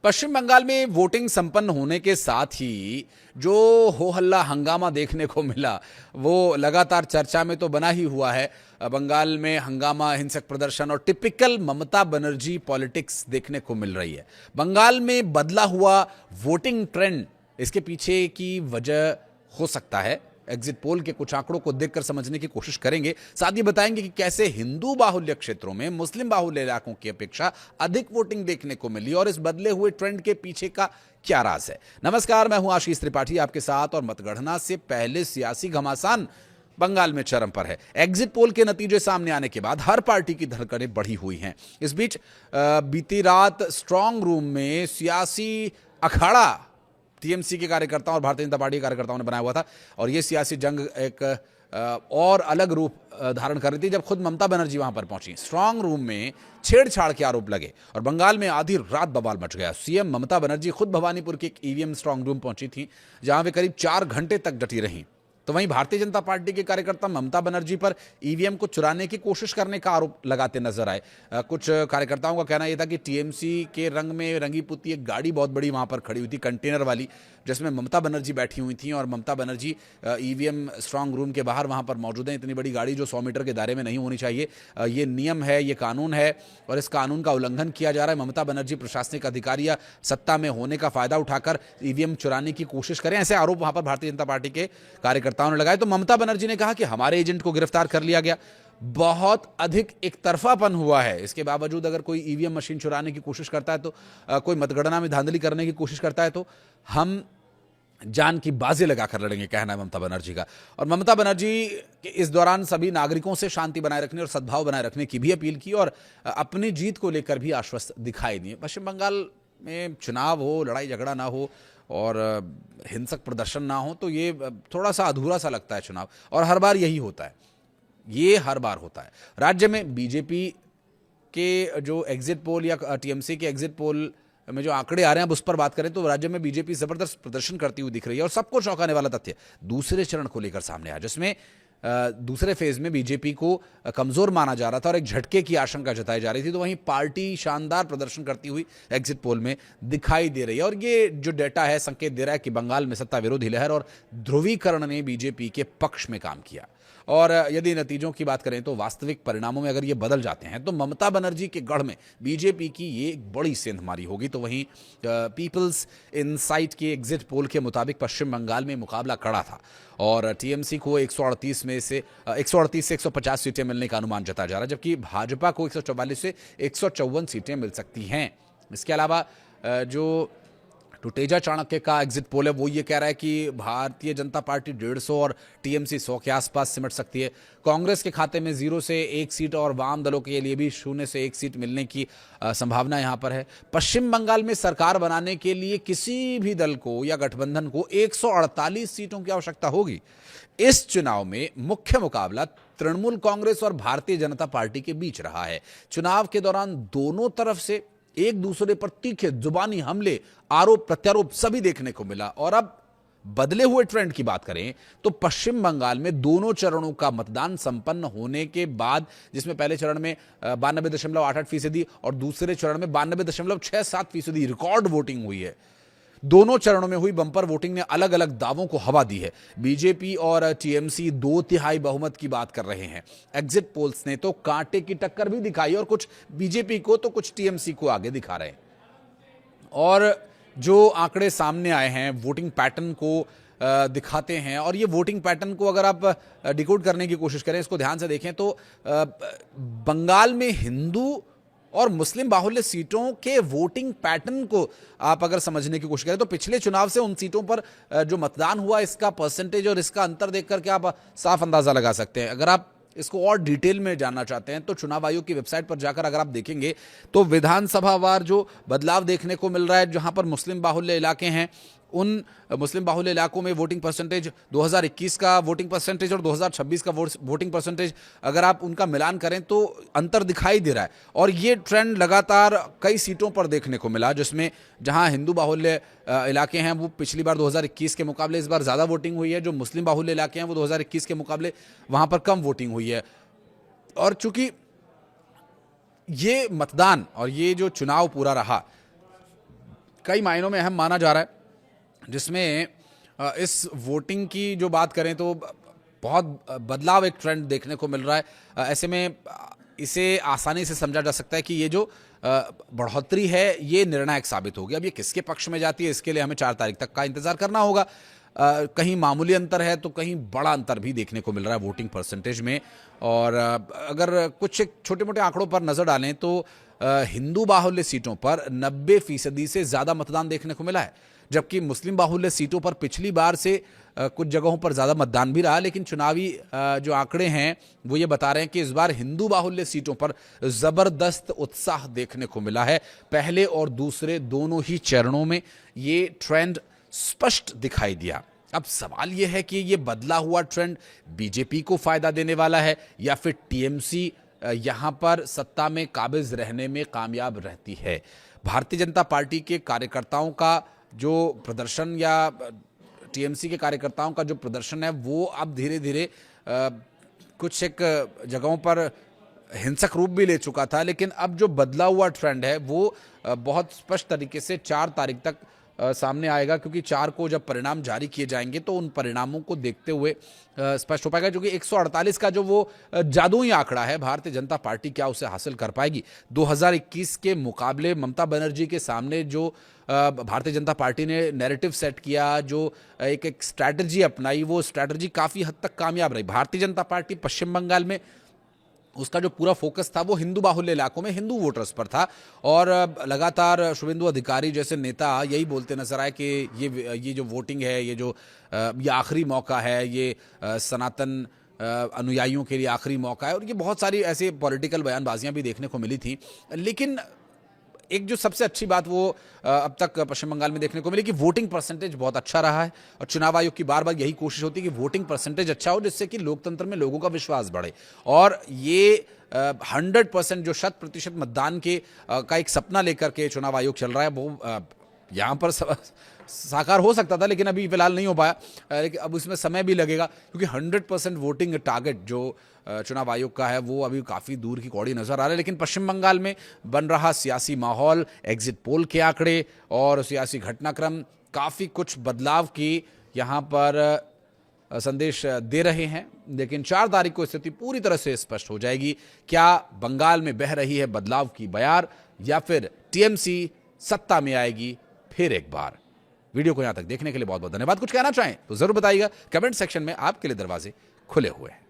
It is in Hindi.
पश्चिम बंगाल में वोटिंग संपन्न होने के साथ ही जो हो हल्ला हंगामा देखने को मिला वो लगातार चर्चा में तो बना ही हुआ है। बंगाल में हंगामा, हिंसक प्रदर्शन और टिपिकल ममता बनर्जी पॉलिटिक्स देखने को मिल रही है। बंगाल में बदला हुआ वोटिंग ट्रेंड, इसके पीछे की वजह हो सकता है। एग्जिट पोल के कुछ आंकड़ों को देखकर समझने की कोशिश करेंगे। साथ ही बताएंगे कि कैसे हिंदू बाहुल्य क्षेत्रों में मुस्लिम बाहुल्य इलाकों की अपेक्षा अधिक वोटिंग देखने को मिली और इस बदले हुए ट्रेंड के पीछे का क्या राज है। नमस्कार, मैं हूं आशीष त्रिपाठी आपके साथ और मतगणना से पहले सियासी घमासान बंगाल में चरम पर है। एग्जिट पोल के नतीजे सामने आने के बाद हर पार्टी की धड़कनें बढ़ी हुई हैं। इस बीच बीती रात स्ट्रांग रूम में सियासी अखाड़ा टीएमसी के कार्यकर्ताओं और भारतीय जनता पार्टी के कार्यकर्ताओं ने बनाया हुआ था और यह सियासी जंग एक और अलग रूप धारण कर रही थी जब खुद ममता बनर्जी वहां पर पहुंची। स्ट्रांग रूम में छेड़छाड़ के आरोप लगे और बंगाल में आधी रात बवाल मच गया। सीएम ममता बनर्जी खुद भवानीपुर के एक ईवीएम स्ट्रांग रूम पहुंची थी जहां वे करीब 4 घंटे तक डटी रहीं। तो वहीं भारतीय जनता पार्टी के कार्यकर्ता ममता बनर्जी पर ईवीएम को चुराने की कोशिश करने का आरोप लगाते नजर आए। कुछ कार्यकर्ताओं का कहना यह था कि टीएमसी के रंग में रंगी पुती एक गाड़ी बहुत बड़ी वहां पर खड़ी हुई थी, कंटेनर वाली, जिसमें ममता बनर्जी बैठी हुई थी और Mamata Banerjee EVM strong room के बाहर वहां पर मौजूद है। इतनी बड़ी गाड़ी जो 100 मीटर के दायरे में नहीं होनी चाहिए, ये नियम है, ये कानून है और इस कानून का उल्लंघन किया जा रहा है। ममता बनर्जी प्रशासनिक अधिकारी या सत्ता में होने का फायदा उठाकर ईवीएम चुराने की कोशिश करें, ऐसे आरोप वहां पर भारतीय जनता पार्टी के कार्यकर्ताओं ने लगाए। तो ममता बनर्जी ने कहा कि हमारे एजेंट को गिरफ्तार कर लिया गया, बहुत अधिक एक तरफापन हुआ है। इसके बावजूद अगर कोई ईवीएम मशीन चुराने की कोशिश करता है तो कोई मतगणना में धांधली करने की कोशिश करता है तो हम जान की बाजी लगाकर लड़ेंगे, कहना है ममता बनर्जी का। और ममता बनर्जी इस दौरान सभी नागरिकों से शांति बनाए रखने और सद्भाव बनाए रखने की भी अपील की और अपनी जीत को लेकर भी आश्वस्त दिखाई दिए। पश्चिम बंगाल में चुनाव हो, लड़ाई झगड़ा ना हो और हिंसक प्रदर्शन ना हो तो ये थोड़ा सा अधूरा सा लगता है चुनाव, और हर बार यही होता है, ये हर बार होता है। राज्य में बीजेपी के जो एग्जिट पोल या टीएमसी के एग्जिट पोल में जो आंकड़े आ रहे हैं, अब उस पर बात करें तो राज्य में बीजेपी जबरदस्त प्रदर्शन करती हुई दिख रही है और सबको चौंकाने वाला तथ्य दूसरे चरण को लेकर सामने आया, जिसमें दूसरे फेज में बीजेपी को कमजोर माना जा रहा था और एक झटके की आशंका जताई जा रही थी। तो वहीं पार्टी शानदार प्रदर्शन करती हुई एग्जिट पोल में दिखाई दे रही है और ये जो डेटा है संकेत दे रहा है कि बंगाल में सत्ता विरोधी लहर और ध्रुवीकरण ने बीजेपी के पक्ष में काम किया। और यदि नतीजों की बात करें तो वास्तविक परिणामों में अगर ये बदल जाते हैं तो ममता बनर्जी के गढ़ में बीजेपी की ये एक बड़ी सेंधमारी होगी। तो वहीं पीपल्स इनसाइट के एग्जिट पोल के मुताबिक पश्चिम बंगाल में मुकाबला कड़ा था और टीएमसी को 138 से 150 सीटें मिलने का अनुमान जताया जा रहा है, जबकि भाजपा को 144 से 154 सीटें मिल सकती हैं। इसके अलावा जो टुटेजा चाणक्य का एग्जिट पोल है वो ये कह रहा है कि भारतीय जनता पार्टी 150 और टीएमसी 100 के आसपास सिमट सकती है। कांग्रेस के खाते में 0 से 1 सीट और वाम दलों के लिए भी 0 से 1 सीट मिलने की संभावना यहां पर है। पश्चिम बंगाल में सरकार बनाने के लिए किसी भी दल को या गठबंधन को 148 सीटों की आवश्यकता होगी। इस चुनाव में मुख्य मुकाबला तृणमूल कांग्रेस और भारतीय जनता पार्टी के बीच रहा है। चुनाव के दौरान दोनों तरफ से एक दूसरे पर तीखे जुबानी हमले, आरोप प्रत्यारोप सभी देखने को मिला। और अब बदले हुए ट्रेंड की बात करें तो पश्चिम बंगाल में दोनों चरणों का मतदान संपन्न होने के बाद, जिसमें पहले चरण में 92.88% और दूसरे चरण में 92.67% रिकॉर्ड वोटिंग हुई है। दोनों चरणों में हुई बंपर वोटिंग ने अलग अलग दावों को हवा दी है। बीजेपी और टीएमसी 2/3 बहुमत की बात कर रहे हैं। एग्जिट पोल्स ने तो कांटे की टक्कर भी दिखाई और कुछ बीजेपी को तो कुछ टीएमसी को आगे दिखा रहे हैं। और जो आंकड़े सामने आए हैं वोटिंग पैटर्न को दिखाते हैं और ये वोटिंग पैटर्न को अगर आप डिकोड करने की कोशिश करें, इसको ध्यान से देखें तो बंगाल में हिंदू और मुस्लिम बाहुल्य सीटों के वोटिंग पैटर्न को आप अगर समझने की कोशिश करें तो पिछले चुनाव से उन सीटों पर जो मतदान हुआ इसका परसेंटेज और इसका अंतर देख करके आप साफ अंदाजा लगा सकते हैं। अगर आप इसको और डिटेल में जानना चाहते हैं तो चुनाव आयोग की वेबसाइट पर जाकर अगर आप देखेंगे तो विधानसभावार जो बदलाव देखने को मिल रहा है, जहां पर मुस्लिम बाहुल्य इलाके हैं उन मुस्लिम बाहुल्य इलाकों में वोटिंग परसेंटेज 2021 का वोटिंग परसेंटेज और 2026 का वोटिंग परसेंटेज अगर आप उनका मिलान करें तो अंतर दिखाई दे रहा है। और ये ट्रेंड लगातार कई सीटों पर देखने को मिला, जिसमें जहां हिंदू बाहुल्य इलाके हैं वो पिछली बार 2021 के मुकाबले इस बार ज़्यादा वोटिंग हुई है, जो मुस्लिम बाहुल्य इलाके हैं वो 2021 के मुकाबले वहां पर कम वोटिंग हुई है। और चूंकि ये मतदान और ये जो चुनाव पूरा रहा, कई मायनों में अहम माना जा रहा है, जिसमें इस वोटिंग की जो बात करें तो बहुत बदलाव, एक ट्रेंड देखने को मिल रहा है। ऐसे में इसे आसानी से समझा जा सकता है कि ये जो बढ़ोतरी है ये निर्णायक साबित होगी। अब ये किसके पक्ष में जाती है, इसके लिए हमें 4 तारीख तक का इंतजार करना होगा। कहीं मामूली अंतर है तो कहीं बड़ा अंतर भी देखने को मिल रहा है वोटिंग परसेंटेज में। और अगर कुछ छोटे मोटे आंकड़ों पर नजर डालें तो हिंदू बाहुल्य सीटों पर 90% से ज्यादा मतदान देखने को मिला है, जबकि मुस्लिम बाहुल्य सीटों पर पिछली बार से कुछ जगहों पर ज्यादा मतदान भी रहा। लेकिन चुनावी जो आंकड़े हैं वो ये बता रहे हैं कि इस बार हिंदू बाहुल्य सीटों पर जबरदस्त उत्साह देखने को मिला है। पहले और दूसरे दोनों ही चरणों में ये ट्रेंड स्पष्ट दिखाई दिया। अब सवाल यह है कि ये बदला हुआ ट्रेंड बीजेपी को फायदा देने वाला है या फिर टीएमसी यहां पर सत्ता में काबिज रहने में कामयाब रहती है। भारतीय जनता पार्टी के कार्यकर्ताओं का जो प्रदर्शन या टीएमसी के कार्यकर्ताओं का जो प्रदर्शन है वो अब धीरे धीरे कुछ एक जगहों पर हिंसक रूप भी ले चुका था। लेकिन अब जो बदला हुआ ट्रेंड है वो बहुत स्पष्ट तरीके से 4 तारीख तक सामने आएगा, क्योंकि 4 को जब परिणाम जारी किए जाएंगे तो उन परिणामों को देखते हुए स्पष्ट हो पाएगा। क्योंकि 148 का जो वो जादुई आंकड़ा है, भारतीय जनता पार्टी क्या उसे हासिल कर पाएगी। 2021 के मुकाबले ममता बनर्जी के सामने जो भारतीय जनता पार्टी ने नैरेटिव सेट किया, जो एक स्ट्रैटेजी अपनाई, वो स्ट्रैटेजी काफी हद तक कामयाब रही। भारतीय जनता पार्टी पश्चिम बंगाल में उसका जो पूरा फोकस था वो हिंदू बाहुल्य इलाकों में हिंदू वोटर्स पर था। और लगातार शुभेंदु अधिकारी जैसे नेता यही बोलते नजर आए कि ये जो वोटिंग है, ये आखिरी मौका है, ये सनातन अनुयायियों के लिए आखिरी मौका है। और ये बहुत सारी ऐसे पॉलिटिकल बयानबाजियां भी देखने को मिली थी। लेकिन एक जो सबसे अच्छी बात वो अब तक पश्चिम बंगाल में देखने को मिली कि वोटिंग परसेंटेज बहुत अच्छा रहा है। और चुनाव आयोग की बार बार यही कोशिश होती है कि वोटिंग परसेंटेज अच्छा हो, जिससे कि लोकतंत्र में लोगों का विश्वास बढ़े। और ये 100% जो 100% मतदान के का एक सपना लेकर के चुनाव आयोग चल रहा है, वो यहाँ पर साकार हो सकता था, लेकिन अभी फिलहाल नहीं हो पाया। लेकिन अब इसमें समय भी लगेगा, क्योंकि 100% वोटिंग टारगेट जो चुनाव आयोग का है वो अभी काफ़ी दूर की कौड़ी नजर आ रहा है। लेकिन पश्चिम बंगाल में बन रहा सियासी माहौल, एग्जिट पोल के आंकड़े और सियासी घटनाक्रम काफ़ी कुछ बदलाव की यहाँ पर संदेश दे रहे हैं। लेकिन 4 तारीख को स्थिति पूरी तरह से स्पष्ट हो जाएगी। क्या बंगाल में बह रही है बदलाव की बयार, या फिर टीएमसी सत्ता में आएगी फिर एक बार। वीडियो को यहां तक देखने के लिए बहुत बहुत धन्यवाद। कुछ कहना चाहें तो जरूर बताइएगा, कमेंट सेक्शन में आपके लिए दरवाजे खुले हुए हैं।